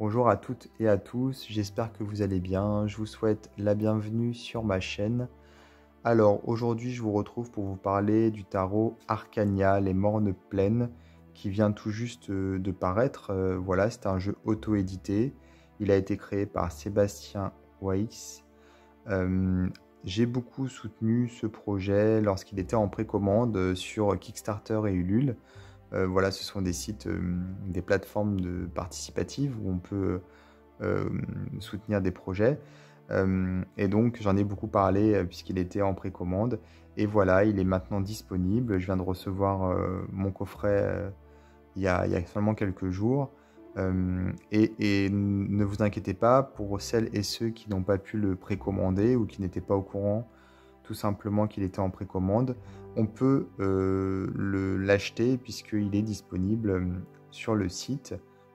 Bonjour à toutes et à tous, j'espère que vous allez bien. Je vous souhaite la bienvenue sur ma chaîne. Alors aujourd'hui, je vous retrouve pour vous parler du tarot Arcania, les Mornes Pleines, qui vient tout juste de paraître. Voilà, c'est un jeu auto-édité. Il a été créé par Sébastien Weiss. J'ai beaucoup soutenu ce projet lorsqu'il était en précommande sur Kickstarter et Ulule. Voilà, ce sont des sites, des plateformes participatives où on peut soutenir des projets. Et donc, j'en ai beaucoup parlé puisqu'il était en précommande. Et voilà, il est maintenant disponible. Je viens de recevoir mon coffret il y a seulement quelques jours. Et ne vous inquiétez pas, pour celles et ceux qui n'ont pas pu le précommander ou qui n'étaient pas au courant tout simplement qu'il était en précommande, on peut l'acheter puisqu'il est disponible sur le site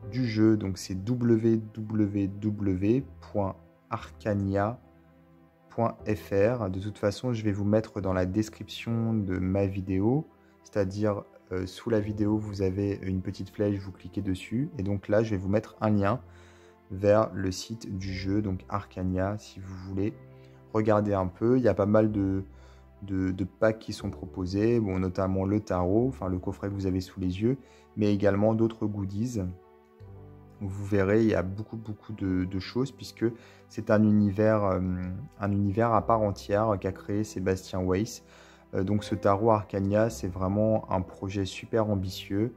du jeu. Donc c'est www.arcania.fr. De toute façon, je vais vous mettre dans la description de ma vidéo, c'est-à-dire sous la vidéo, vous avez une petite flèche, vous cliquez dessus. Et donc là, je vais vous mettre un lien vers le site du jeu, donc Arcania, si vous voulez regarder un peu. Il y a pas mal de packs qui sont proposés, bon, notamment le tarot, enfin le coffret que vous avez sous les yeux, mais également d'autres goodies. Vous verrez, il y a beaucoup de choses puisque c'est un univers à part entière qu'a créé Sébastien Weiss. Donc ce tarot Arcania, c'est vraiment un projet super ambitieux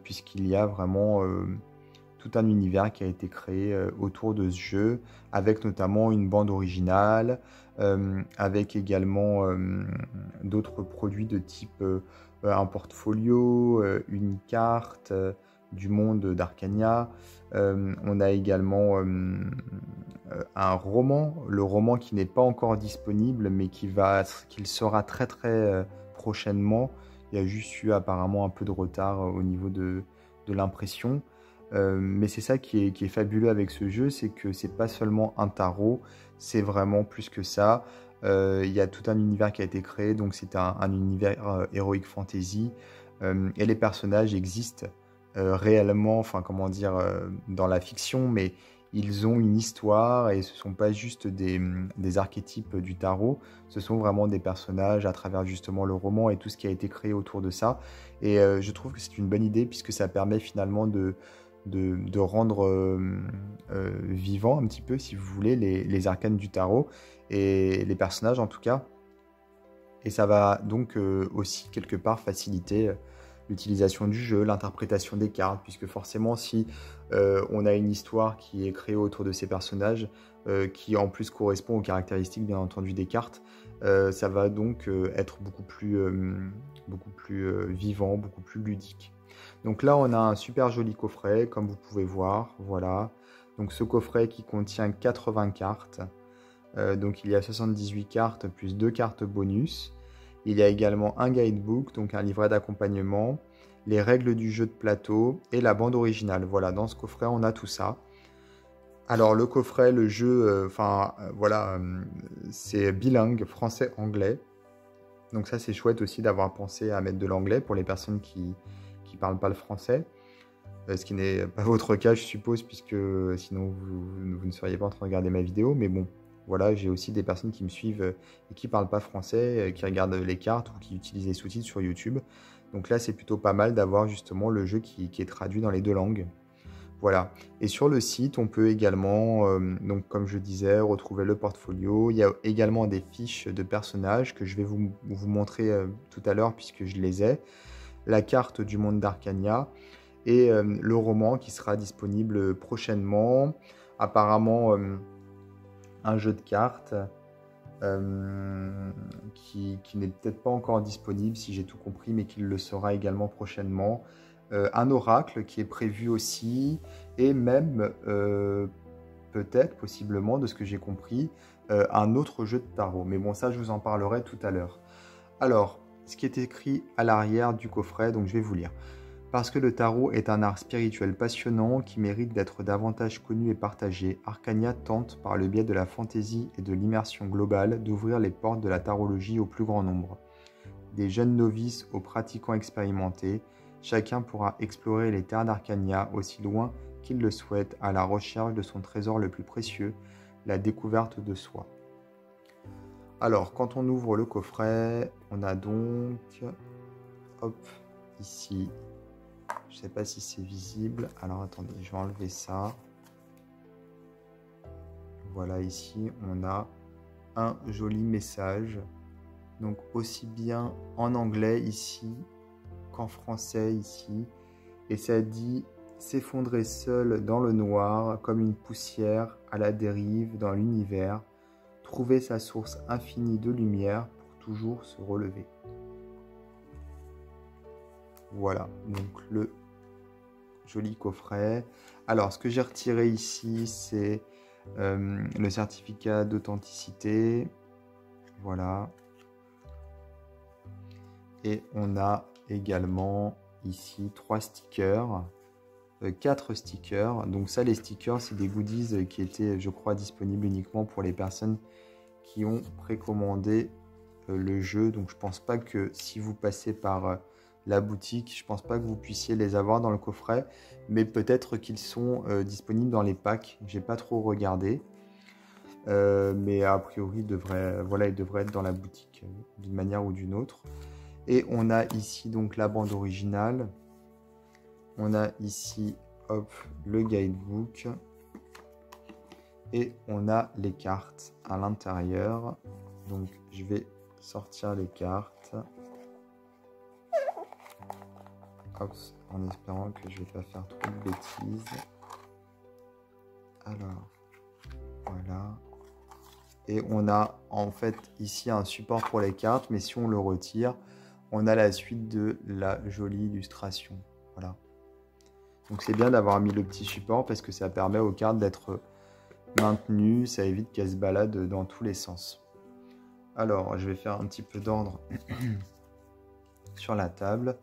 puisqu'il y a vraiment tout un univers qui a été créé autour de ce jeu, avec notamment une bande originale, avec également d'autres produits de type un portfolio, une carte du monde d'Arcania. On a également un roman, le roman qui n'est pas encore disponible, mais qu'il sera très prochainement. Il y a juste eu apparemment un peu de retard au niveau de l'impression. Mais c'est ça qui est fabuleux avec ce jeu, c'est que c'est pas seulement un tarot, c'est vraiment plus que ça. Il y a tout un univers qui a été créé, donc c'est un univers heroic fantasy, et les personnages existent réellement, enfin comment dire, dans la fiction, mais ils ont une histoire et ce sont pas juste des archétypes du tarot, ce sont vraiment des personnages à travers justement le roman et tout ce qui a été créé autour de ça. Et je trouve que c'est une bonne idée puisque ça permet finalement de rendre vivant un petit peu, si vous voulez, les arcanes du tarot et les personnages en tout cas. Et ça va donc aussi quelque part faciliter l'utilisation du jeu, l'interprétation des cartes, puisque forcément si on a une histoire qui est créée autour de ces personnages, qui en plus correspond aux caractéristiques bien entendu des cartes, ça va donc être beaucoup plus vivant, beaucoup plus ludique. Donc là, on a un super joli coffret, comme vous pouvez voir, voilà. Donc ce coffret qui contient 80 cartes. Donc il y a 78 cartes plus 2 cartes bonus. Il y a également un guidebook, donc un livret d'accompagnement, les règles du jeu de plateau et la bande originale. Voilà, dans ce coffret, on a tout ça. Alors le coffret, le jeu, voilà, c'est bilingue, français-anglais. Donc ça, c'est chouette aussi d'avoir pensé à mettre de l'anglais pour les personnes qui parlent pas le français, ce qui n'est pas votre cas je suppose, puisque sinon vous ne seriez pas en train de regarder ma vidéo, mais bon, voilà, j'ai aussi des personnes qui me suivent et qui parlent pas français, qui regardent les cartes ou qui utilisent les sous-titres sur YouTube, donc là c'est plutôt pas mal d'avoir justement le jeu qui est traduit dans les deux langues. Voilà, et sur le site on peut également, donc comme je disais, retrouver le portfolio. Il y a également des fiches de personnages que je vais vous montrer tout à l'heure puisque je les ai, la carte du monde d'Arcania et le roman qui sera disponible prochainement. Apparemment un jeu de cartes qui n'est peut-être pas encore disponible si j'ai tout compris, mais qui le sera également prochainement. Un oracle qui est prévu aussi, et même peut-être, possiblement, de ce que j'ai compris, un autre jeu de tarot. Mais bon, ça je vous en parlerai tout à l'heure. Alors, ce qui est écrit à l'arrière du coffret, donc je vais vous lire. Parce que le tarot est un art spirituel passionnant qui mérite d'être davantage connu et partagé, Arcania tente, par le biais de la fantaisie et de l'immersion globale, d'ouvrir les portes de la tarologie au plus grand nombre. Des jeunes novices aux pratiquants expérimentés, chacun pourra explorer les terres d'Arcania aussi loin qu'il le souhaite, à la recherche de son trésor le plus précieux, la découverte de soi. Alors, quand on ouvre le coffret, on a donc, hop, ici, je ne sais pas si c'est visible. Alors, attendez, je vais enlever ça. Voilà, ici, on a un joli message. Donc, aussi bien en anglais ici qu'en français ici. Et ça dit « S'effondrer seul dans le noir, comme une poussière à la dérive dans l'univers, trouver sa source infinie de lumière pour toujours se relever. » Voilà, donc le joli coffret. Alors, ce que j'ai retiré ici, c'est le certificat d'authenticité. Voilà. Et on a également ici 3 stickers, 4 stickers. Donc ça, les stickers, c'est des goodies qui étaient, je crois, disponibles uniquement pour les personnes qui ont précommandé le jeu. Donc je pense pas que si vous passez par la boutique, je pense pas que vous puissiez les avoir dans le coffret, mais peut-être qu'ils sont disponibles dans les packs. J'ai pas trop regardé, mais a priori ils devraient être dans la boutique d'une manière ou d'une autre. Et on a ici donc la bande originale. On a ici hop, le guidebook. Et on a les cartes à l'intérieur. Donc je vais sortir les cartes. Hop, en espérant que je ne vais pas faire trop de bêtises. Alors, voilà. Et on a en fait ici un support pour les cartes, mais si on le retire, on a la suite de la jolie illustration. Voilà. Donc c'est bien d'avoir mis le petit support parce que ça permet aux cartes d'être maintenues. Ça évite qu'elles se baladent dans tous les sens. Alors, je vais faire un petit peu d'ordre sur la table.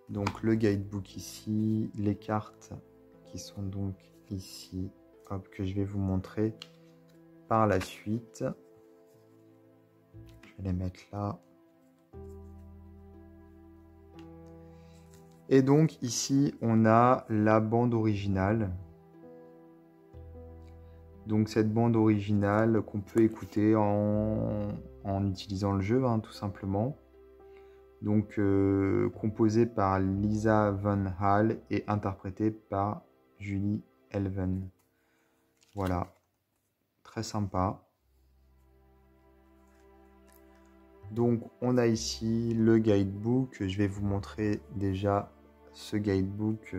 Donc le guidebook ici, les cartes qui sont donc ici, hop, que je vais vous montrer par la suite. Je vais les mettre là. Et donc ici, on a la bande originale. Donc cette bande originale qu'on peut écouter en utilisant le jeu, hein, tout simplement. Donc composée par Lisa Van Hal et interprétée par Julie Elven. Voilà, très sympa. Donc on a ici le guidebook. Je vais vous montrer déjà ce guidebook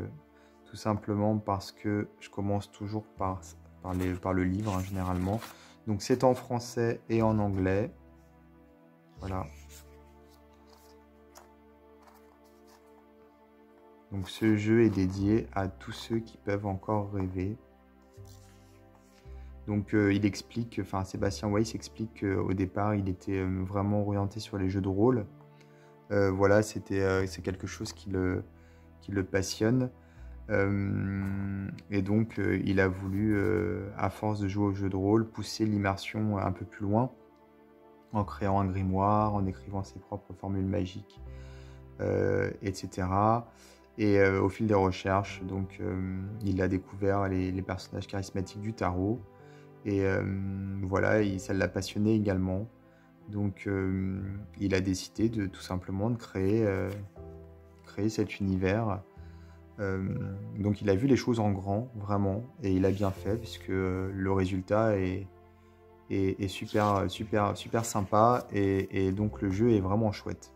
tout simplement parce que je commence toujours par le livre, hein, généralement. Donc c'est en français et en anglais. Voilà. Donc ce jeu est dédié à tous ceux qui peuvent encore rêver. Donc il explique, enfin Sébastien Weiss explique qu'au départ il était vraiment orienté sur les jeux de rôle. Voilà, c'est quelque chose qui le passionne. Et donc il a voulu, à force de jouer aux jeux de rôle, pousser l'immersion un peu plus loin, en créant un grimoire, en écrivant ses propres formules magiques, etc. Et au fil des recherches, donc, il a découvert les personnages charismatiques du tarot. Et voilà, ça l'a passionné également. Donc il a décidé de tout simplement de créer cet univers. Donc il a vu les choses en grand, vraiment, et il a bien fait, puisque le résultat est super sympa, et donc le jeu est vraiment chouette.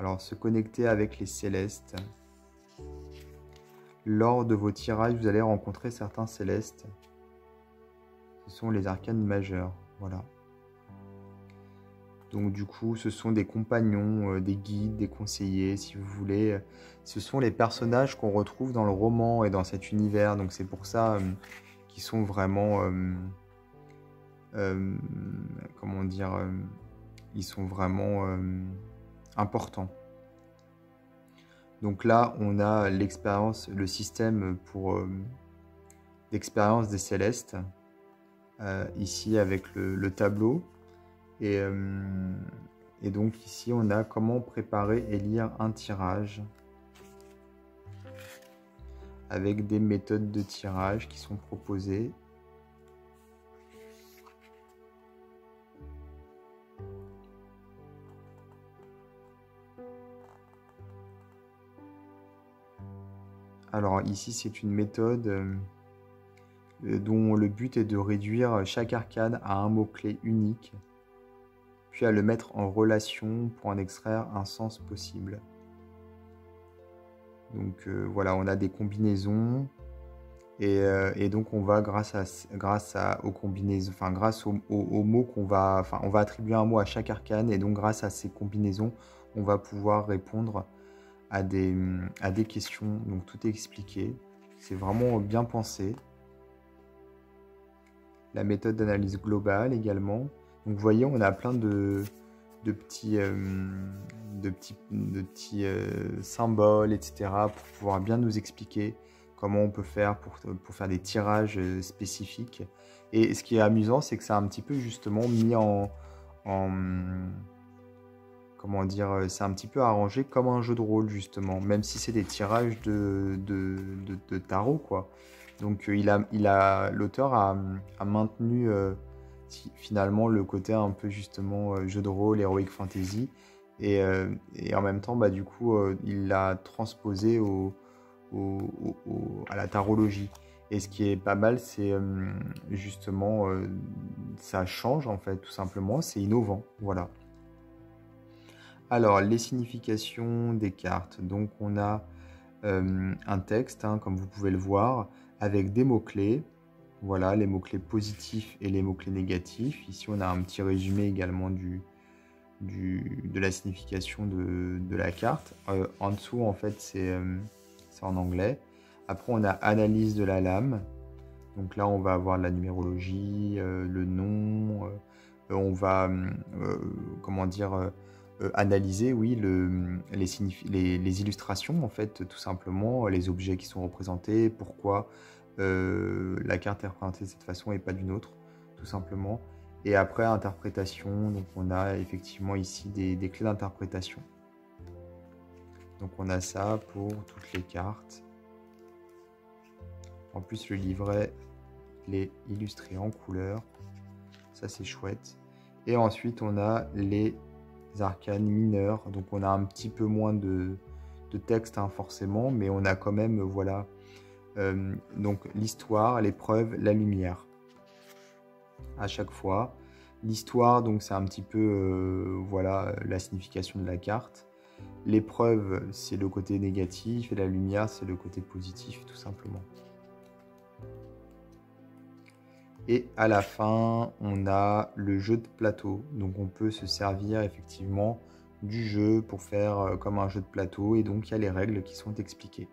Alors, se connecter avec les célestes. Lors de vos tirages, vous allez rencontrer certains célestes. Ce sont les arcanes majeurs, voilà. Donc du coup, ce sont des compagnons, des guides, des conseillers, si vous voulez. Ce sont les personnages qu'on retrouve dans le roman et dans cet univers. Donc c'est pour ça qu'ils sont vraiment, comment dire, ils sont vraiment importants. Donc là, on a l'expérience, le système pour l'expérience des célestes, ici avec le tableau. Et donc ici, on a comment préparer et lire un tirage. avec des méthodes de tirage qui sont proposées. Alors ici, c'est une méthode dont le but est de réduire chaque arcane à un mot-clé unique, puis à le mettre en relation pour en extraire un sens possible. Donc voilà, on a des combinaisons et donc on va grâce aux combinaisons, enfin grâce aux mots qu'on va, enfin on va attribuer un mot à chaque arcane et donc grâce à ces combinaisons, on va pouvoir répondre à des questions. Donc tout est expliqué, c'est vraiment bien pensé. La méthode d'analyse globale également. Donc vous voyez, on a plein de petits symboles, etc. pour pouvoir bien nous expliquer comment on peut faire pour faire des tirages spécifiques. Et ce qui est amusant, c'est que c'est un petit peu justement mis comment dire, c'est un petit peu arrangé comme un jeu de rôle justement, même si c'est des tirages de tarot, quoi. Donc l'auteur a maintenu finalement le côté un peu justement jeu de rôle, heroic fantasy, et en même temps du coup il l'a transposé à la tarologie. Et ce qui est pas mal, c'est justement ça change en fait, tout simplement, c'est innovant, voilà. Alors, les significations des cartes. Donc, on a un texte, hein, comme vous pouvez le voir, avec des mots-clés. Voilà, les mots-clés positifs et les mots-clés négatifs. Ici, on a un petit résumé également de la signification de la carte. En dessous, en fait, c'est en anglais. Après, on a analyse de la lame. Donc là, on va avoir la numérologie, le nom. On va, comment dire... analyser, oui, les illustrations, en fait, tout simplement, les objets qui sont représentés, pourquoi la carte est représentée de cette façon et pas d'une autre, tout simplement. Et après, interprétation, donc on a effectivement ici des clés d'interprétation. Donc on a ça pour toutes les cartes. En plus, le livret, il est illustré en couleur. Ça, c'est chouette. Et ensuite, on a les arcanes mineurs, donc on a un petit peu moins de texte hein, forcément, mais on a quand même voilà donc l'histoire, l'épreuve, la lumière à chaque fois. L'histoire, donc c'est un petit peu voilà la signification de la carte. L'épreuve, c'est le côté négatif et la lumière, c'est le côté positif, tout simplement. Et à la fin, on a le jeu de plateau. Donc on peut se servir effectivement du jeu pour faire comme un jeu de plateau. Et donc il y a les règles qui sont expliquées.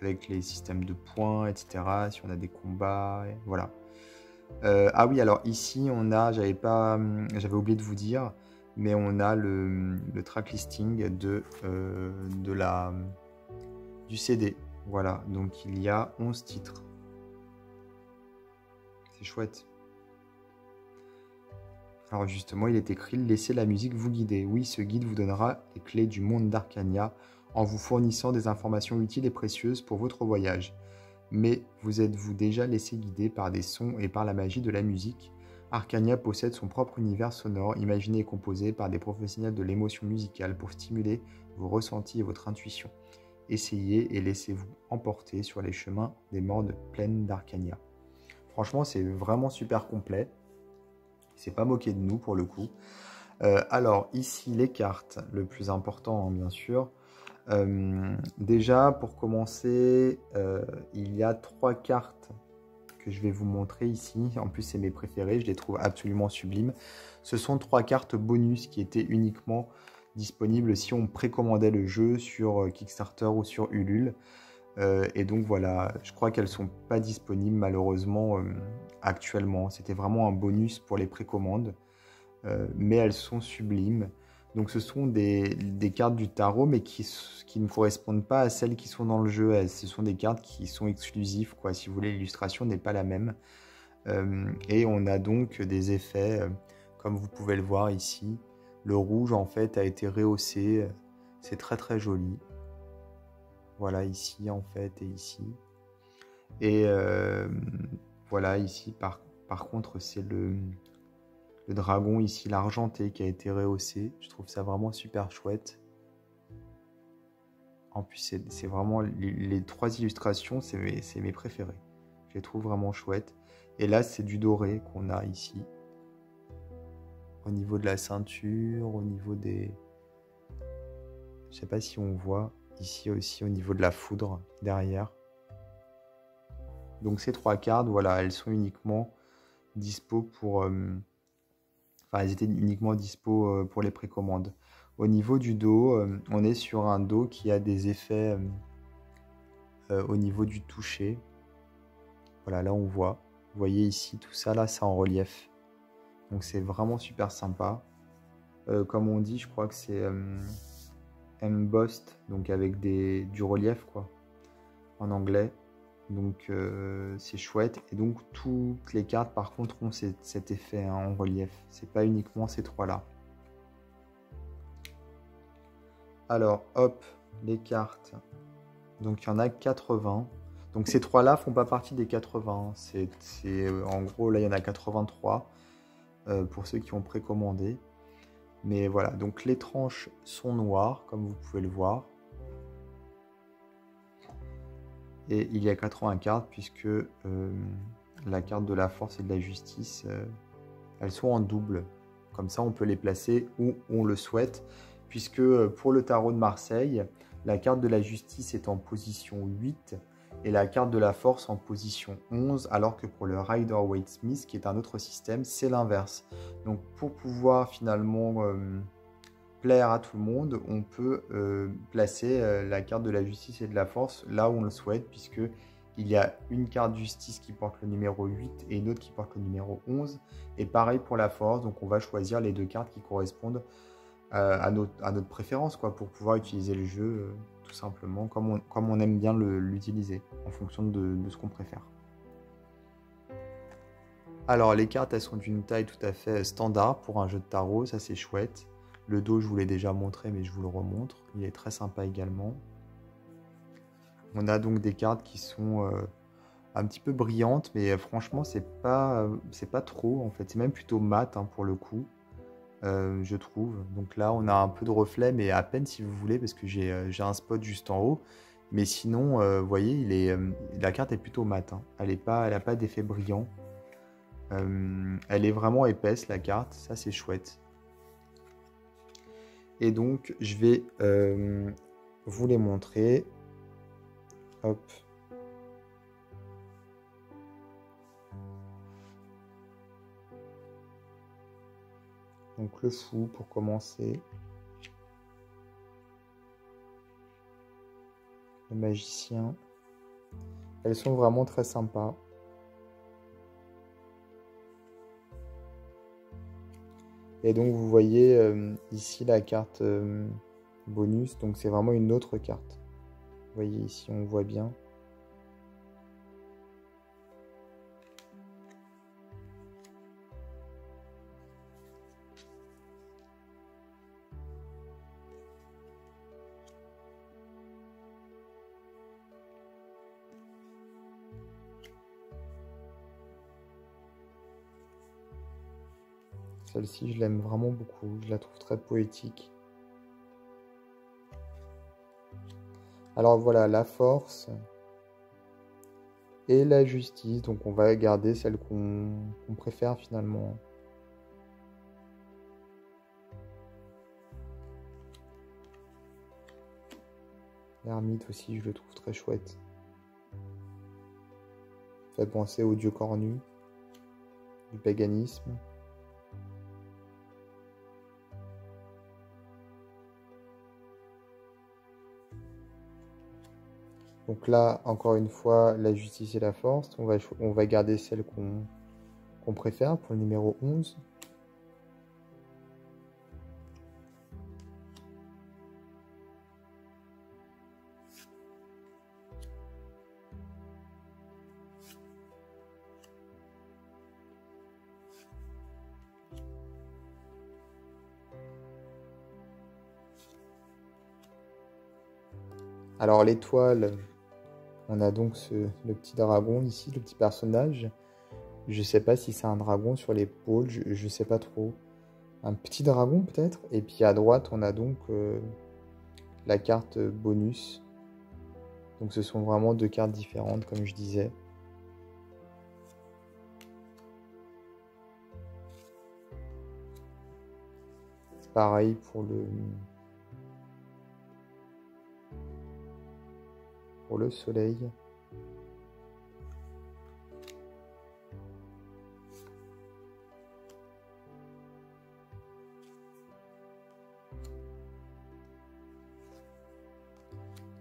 Avec les systèmes de points, etc. Si on a des combats, voilà. Ah oui, alors ici, on a, j'avais oublié de vous dire, mais on a le track listing du CD. Voilà, donc il y a 11 titres. C'est chouette. Alors justement, il est écrit « Laissez la musique vous guider ». Oui, ce guide vous donnera les clés du monde d'Arcania en vous fournissant des informations utiles et précieuses pour votre voyage. Mais vous êtes-vous déjà laissé guider par des sons et par la magie de la musique? Arcania possède son propre univers sonore, imaginé et composé par des professionnels de l'émotion musicale pour stimuler vos ressentis et votre intuition. Essayez et laissez-vous emporter sur les chemins des mordes pleines d'Arcania. Franchement, c'est vraiment super complet. C'est pas moqué de nous pour le coup. Alors, ici, les cartes, le plus important, hein, bien sûr. Déjà, pour commencer, il y a 3 cartes que je vais vous montrer ici. En plus, c'est mes préférées. Je les trouve absolument sublimes. Ce sont 3 cartes bonus qui étaient uniquement disponibles si on précommandait le jeu sur Kickstarter ou sur Ulule. Et donc voilà, je crois qu'elles ne sont pas disponibles malheureusement actuellement. C'était vraiment un bonus pour les précommandes, mais elles sont sublimes. Donc ce sont des cartes du tarot, mais qui ne correspondent pas à celles qui sont dans le jeu. Ce sont des cartes qui sont exclusives, quoi. Si vous voulez, l'illustration n'est pas la même. Et on a donc des effets, comme vous pouvez le voir ici. Le rouge, en fait, a été rehaussé. C'est très très joli. Voilà, ici en fait et ici. Et voilà, ici par contre, c'est le dragon, ici l'argenté qui a été rehaussé. Je trouve ça vraiment super chouette. En plus, c'est vraiment les trois illustrations, c'est mes préférées. Je les trouve vraiment chouettes. Et là, c'est du doré qu'on a ici. Au niveau de la ceinture, au niveau des... Je sais pas si on voit ici aussi au niveau de la foudre derrière. Donc ces trois cartes, voilà, elles sont uniquement dispo pour... Enfin, elles étaient uniquement dispo pour les précommandes. Au niveau du dos, on est sur un dos qui a des effets au niveau du toucher. Voilà, là on voit. Vous voyez ici, tout ça, là, c'est en relief. Donc c'est vraiment super sympa. Comme on dit, je crois que c'est embossed, donc avec du relief, quoi, en anglais. Donc c'est chouette. Et donc toutes les cartes, par contre, ont cet effet hein, en relief. C'est pas uniquement ces trois-là. Alors, hop, les cartes. Donc, il y en a 80. Donc, ces trois-là font pas partie des 80. En gros, là, il y en a 83 pour ceux qui ont précommandé. Mais voilà, donc les tranches sont noires, comme vous pouvez le voir. Et il y a 80 cartes, puisque la carte de la force et de la justice, elles sont en double. Comme ça, on peut les placer où on le souhaite. Puisque pour le tarot de Marseille, la carte de la justice est en position 8 et la carte de la force en position 11, alors que pour le Rider-Waite-Smith, qui est un autre système, c'est l'inverse. Donc pour pouvoir finalement plaire à tout le monde, on peut placer la carte de la justice et de la force là où on le souhaite, puisque il y a une carte justice qui porte le numéro 8 et une autre qui porte le numéro 11. Et pareil pour la force, donc on va choisir les deux cartes qui correspondent à notre préférence, quoi, pour pouvoir utiliser le jeu tout simplement comme on aime bien l'utiliser, en fonction de ce qu'on préfère. Alors les cartes, elles sont d'une taille tout à fait standard pour un jeu de tarot, ça c'est chouette. Le dos, je vous l'ai déjà montré, mais je vous le remontre. Il est très sympa également. On a donc des cartes qui sont un petit peu brillantes, mais franchement, c'est pas trop, en fait. C'est même plutôt mat, hein, pour le coup. Je trouve. Donc là, on a un peu de reflet, mais à peine si vous voulez, parce que j'ai un spot juste en haut. Mais sinon, vous voyez, la carte est plutôt mat. Hein. Elle n'a pas d'effet brillant. Elle est vraiment épaisse, la carte. Ça, c'est chouette. Et donc, je vais vous les montrer. Hop. Donc, le fou pour commencer. Le magicien. Elles sont vraiment très sympas. Et donc vous voyez ici la carte bonus, donc c'est vraiment une autre carte. Vous voyez ici, on voit bien. Celle-ci, je l'aime vraiment beaucoup. Je la trouve très poétique. Alors voilà, la force et la justice. Donc on va garder celle qu'on préfère finalement. L'ermite aussi, je le trouve très chouette. Ça fait penser au dieu cornu, du paganisme. Donc là, encore une fois, la justice et la force. On va garder celle qu'on préfère pour le numéro 11. Alors l'étoile, on a donc le petit dragon ici, le petit personnage. Je sais pas si c'est un dragon sur l'épaule, je sais pas trop. Un petit dragon peut-être. Et puis à droite, on a donc la carte bonus. Donc ce sont vraiment deux cartes différentes, comme je disais. C'est pareil pour le soleil.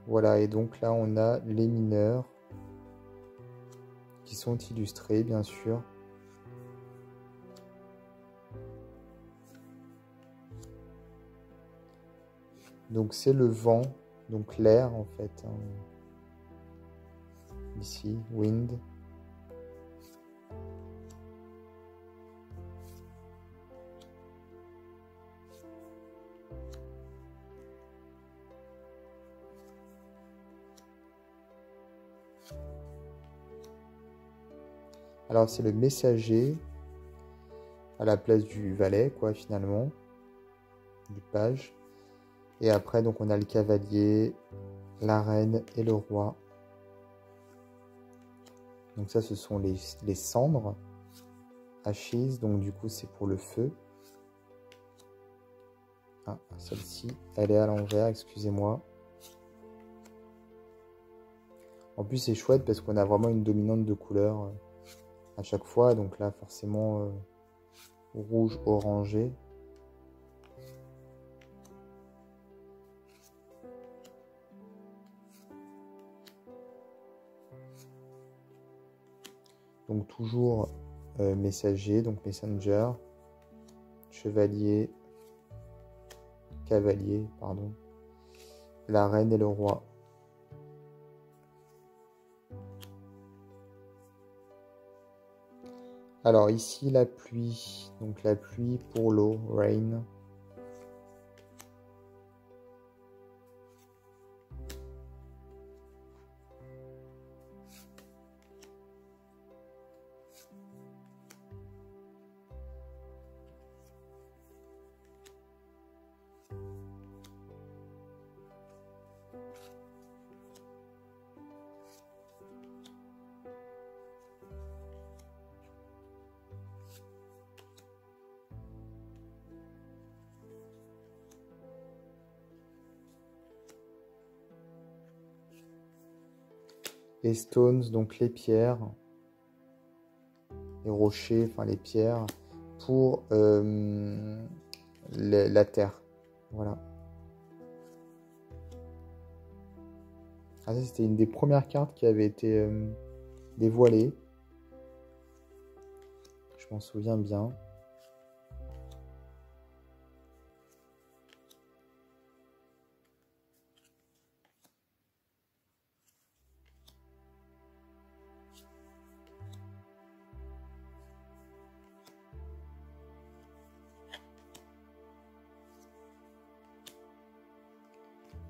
Voilà, et donc là on a les mineurs qui sont illustrés, bien sûr. Donc c'est le vent, donc l'air en fait. Hein. Ici, wind. Alors c'est le messager à la place du valet, quoi, finalement, du page. Et après, donc on a le cavalier, la reine et le roi. Donc ça, ce sont les cendres. Ashes, donc du coup, c'est pour le feu. Ah, celle-ci, elle est à l'envers, excusez-moi. En plus, c'est chouette parce qu'on a vraiment une dominante de couleur à chaque fois. Donc là, forcément, rouge, orangé. Donc toujours messager, donc messenger, chevalier, cavalier, pardon, la reine et le roi. Alors ici la pluie, donc la pluie pour l'eau, rain. Les stones, donc les pierres, les rochers, enfin les pierres, pour la terre. Voilà. Ah, ça, c'était une des premières cartes qui avait été dévoilée. Je m'en souviens bien.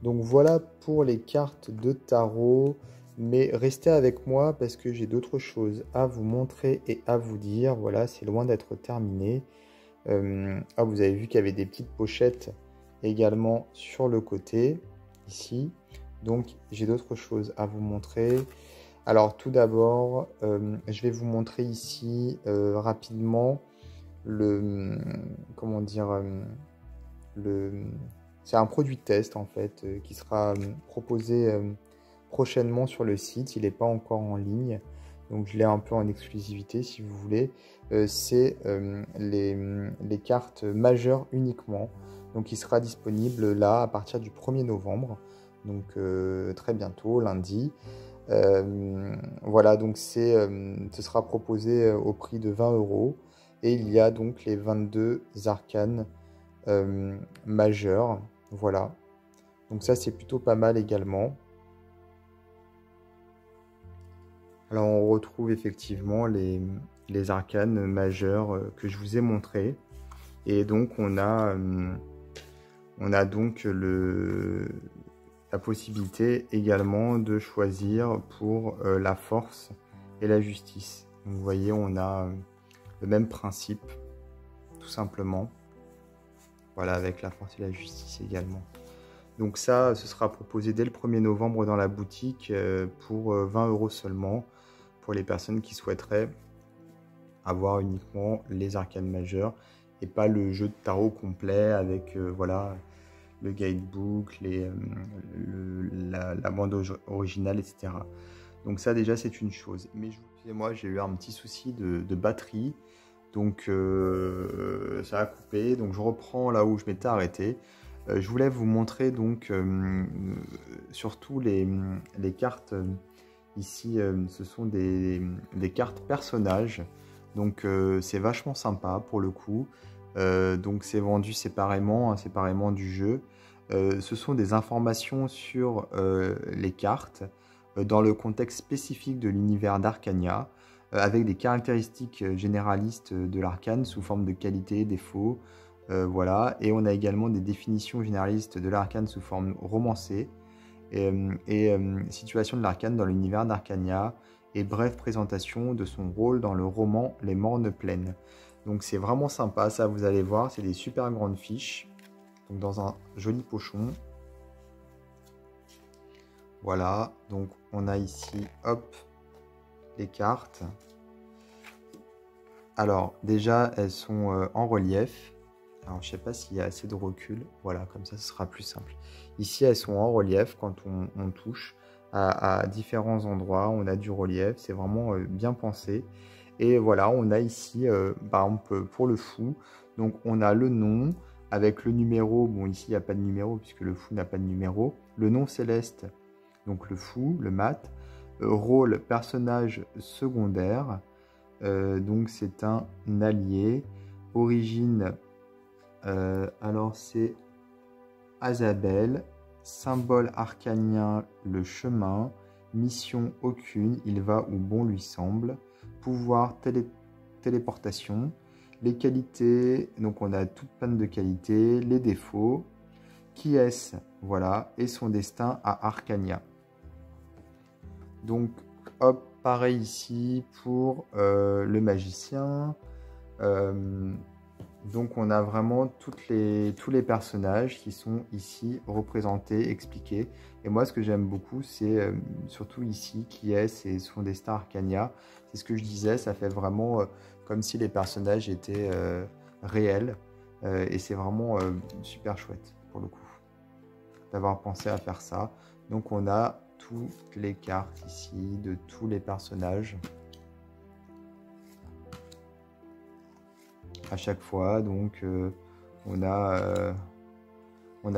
Donc voilà pour les cartes de tarot, mais restez avec moi parce que j'ai d'autres choses à vous montrer et à vous dire. Voilà, c'est loin d'être terminé. Ah, vous avez vu qu'il y avait des petites pochettes également sur le côté, ici. Donc j'ai d'autres choses à vous montrer. Alors tout d'abord, je vais vous montrer ici rapidement comment dire, c'est un produit test en fait qui sera proposé prochainement sur le site. Il n'est pas encore en ligne, donc je l'ai un peu en exclusivité si vous voulez. C'est les cartes majeures uniquement. Donc il sera disponible là à partir du 1er novembre, donc très bientôt, lundi. Voilà, donc ce sera proposé au prix de 20 € et il y a donc les 22 arcanes majeurs. Voilà, donc ça c'est plutôt pas mal également. Alors on retrouve effectivement les arcanes majeures que je vous ai montrées. Et donc on a donc la possibilité également de choisir pour la force et la justice. Donc, vous voyez, on a le même principe, tout simplement. Voilà, avec la force et la justice également. Donc ça, ce sera proposé dès le 1er novembre dans la boutique pour 20 € seulement, pour les personnes qui souhaiteraient avoir uniquement les arcanes majeures et pas le jeu de tarot complet avec voilà, le guidebook, la bande originale, etc. Donc ça déjà c'est une chose. Mais excusez-moi, j'ai eu un petit souci de batterie, donc ça a coupé. Donc je reprends là où je m'étais arrêté. Je voulais vous montrer donc surtout les cartes. Ici, ce sont des cartes personnages. Donc c'est vachement sympa pour le coup. Donc c'est vendu séparément, hein, séparément du jeu. Ce sont des informations sur les cartes dans le contexte spécifique de l'univers d'Arcania, avec des caractéristiques généralistes de l'arcane sous forme de qualité, défaut, voilà. Et on a également des définitions généralistes de l'arcane sous forme romancée et situation de l'arcane dans l'univers d'Arcania et brève présentation de son rôle dans le roman Les Mornes Pleines. Donc c'est vraiment sympa, ça vous allez voir, c'est des super grandes fiches, donc dans un joli pochon. Voilà, donc on a ici, hop, les cartes. Alors déjà, elles sont en relief. Alors je sais pas s'il y a assez de recul, voilà, comme ça ce sera plus simple. Ici elles sont en relief quand on touche à différents endroits, on a du relief, c'est vraiment bien pensé. Et voilà, on a ici, par exemple, pour le fou, donc on a le nom avec le numéro. Bon, ici, il n'y a pas de numéro puisque le fou n'a pas de numéro. Le nom céleste, donc le fou, le mat. Rôle, personnage secondaire. Donc, c'est un allié. Origine, alors c'est Azabel. Symbole arcanien, le chemin. Mission, aucune, il va où bon lui semble. Pouvoir, téléportation. Les qualités, donc on a toute panne de qualités. Les défauts. Qui est-ce? Voilà. Et son destin à Arcania. Donc, hop, pareil ici pour le magicien. Donc on a vraiment tous les personnages qui sont ici représentés, expliqués. Et moi ce que j'aime beaucoup c'est surtout ici qui est, c'est son destin Arcania. C'est ce que je disais, ça fait vraiment comme si les personnages étaient réels. Et c'est vraiment super chouette pour le coup d'avoir pensé à faire ça. Donc on a toutes les cartes ici de tous les personnages. À chaque fois, donc on a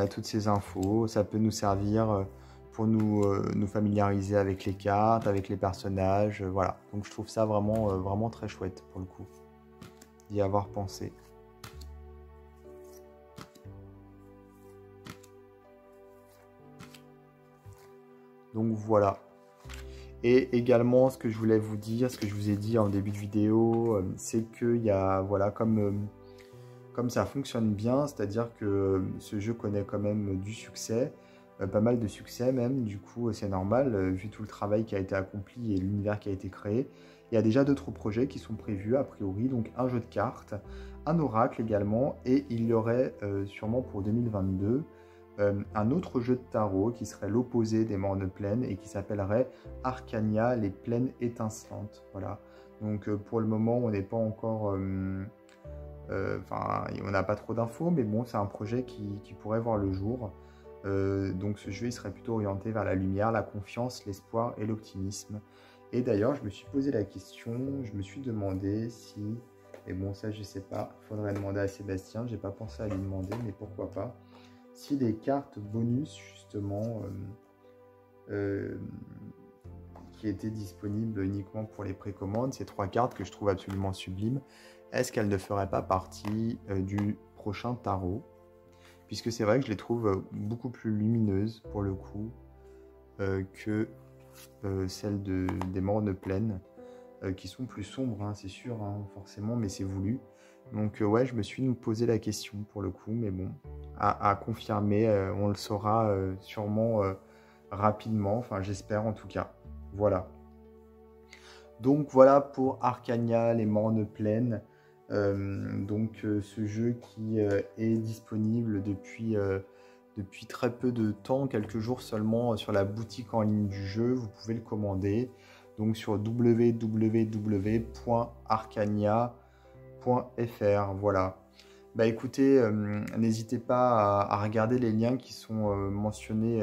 toutes ces infos. Ça peut nous servir pour nous familiariser avec les cartes, avec les personnages, voilà. Donc je trouve ça vraiment très chouette pour le coup d'y avoir pensé. Donc voilà. Et également, ce que je voulais vous dire, ce que je vous ai dit en début de vidéo, c'est qu'il y a, voilà, comme ça fonctionne bien, c'est-à-dire que ce jeu connaît quand même du succès, pas mal de succès même, du coup c'est normal, vu tout le travail qui a été accompli et l'univers qui a été créé. Il y a déjà d'autres projets qui sont prévus a priori, donc un jeu de cartes, un oracle également, et il y aurait sûrement pour 2022 un autre jeu de tarot qui serait l'opposé des Mornes Pleines et qui s'appellerait Arcania, les plaines étincelantes. Voilà. Donc pour le moment, on n'est pas encore... Enfin, on n'a pas trop d'infos, mais bon, c'est un projet qui pourrait voir le jour. Donc ce jeu, il serait plutôt orienté vers la lumière, la confiance, l'espoir et l'optimisme. Et d'ailleurs, je me suis posé la question, je me suis demandé si... Et bon, ça, je sais pas. Il faudrait demander à Sébastien. J'ai pas pensé à lui demander, mais pourquoi pas. Si les cartes bonus, justement, qui étaient disponibles uniquement pour les précommandes, ces 3 cartes que je trouve absolument sublimes, est-ce qu'elles ne feraient pas partie du prochain tarot? Puisque c'est vrai que je les trouve beaucoup plus lumineuses, pour le coup, que celles des Mornes Pleines, qui sont plus sombres, hein, c'est sûr, hein, forcément, mais c'est voulu. Donc ouais, je me suis posé la question, pour le coup, mais bon, à confirmer. On le saura sûrement rapidement, enfin j'espère en tout cas. Voilà. Donc voilà pour Arcania, les Mornes Plaines. Ce jeu qui est disponible depuis très peu de temps, quelques jours seulement sur la boutique en ligne du jeu. Vous pouvez le commander donc sur www.arcania.fr. Voilà. Bah écoutez, n'hésitez pas à regarder les liens qui sont mentionnés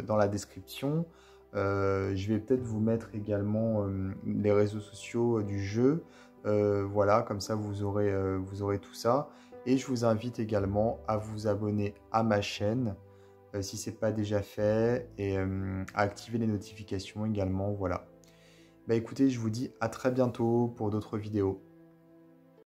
dans la description. Je vais peut-être vous mettre également les réseaux sociaux du jeu. Voilà, comme ça vous aurez tout ça. Et je vous invite également à vous abonner à ma chaîne si ce n'est pas déjà fait et à activer les notifications également. Voilà. Bah écoutez, je vous dis à très bientôt pour d'autres vidéos.